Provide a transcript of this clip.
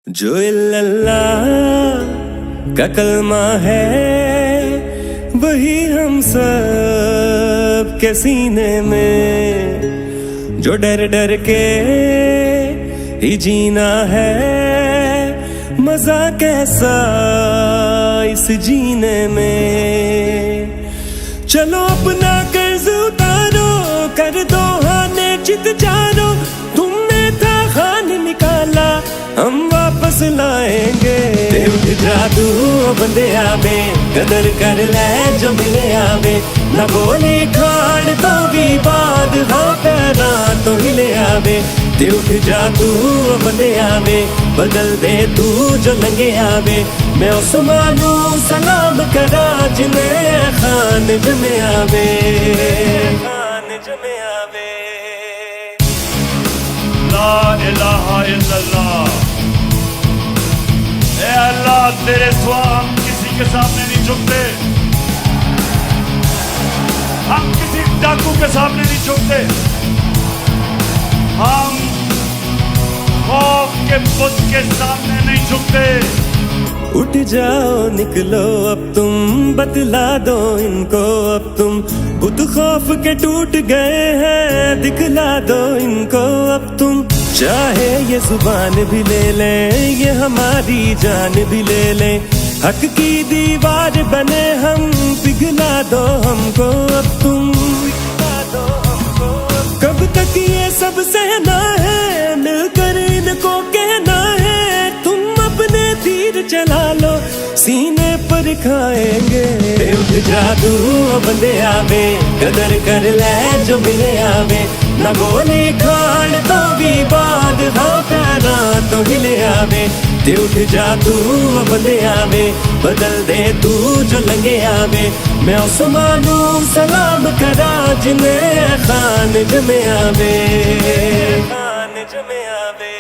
जो इल्लल्लाह का कलमा है वही हम सब के सीने में, जो डर डर के ही जीना है, मजा कैसा इस जीने में। चलो अपना कर्ज उतारो, कर दो हाने चित जानो, तुमने था खान निकाला हम वापस लाएंगे। उठ जादू बंदे आवे, कदर कर ले जो मिले आवे, न बोले खाड़ तो भी बाद हाँ पैरा तो हिले आवे। उठ जादू बंदे आवे, बदल दे तू जो लंगे आवे, मैं उस्मानू सलाम करा जिन्हें खान जमे आवे, खान जमे आवे। ला इलाहा इल्लल्लाह। ए अल्लाह तेरे सिवा हम किसी के सामने नहीं झुकते, हम किसी डाकू के सामने नहीं झुकते, हम खौफ के बुत के सामने नहीं झुकते। उठ जाओ निकलो अब तुम, बतला दो इनको अब तुम, बुत खौफ के टूट गए हैं, दिखला दो इनको अब तुम। चाहे ये जुबान भी ले ले, ये हमारी जान भी ले ले, हक की दीवार बने हम, पिघला दो हमको अब तुम, पिघला दो हमको। कब तक ये सब सहना है, मिलकर इनको कहना है, तुम अपने तीर चला लो सीने पर खाएंगे। उठ जादू बंदे आवे, कदर कर ले जो मिले आवे, न गोली खान तो भी बाद हाँ पैरा तो हिले आवे। उठ जादू बंदे आवे, बदल दे तू जो लंगे आवे, मैं उस्मानू सलाम करा जिन्हें खान जमे आवे, खान जमे आवे।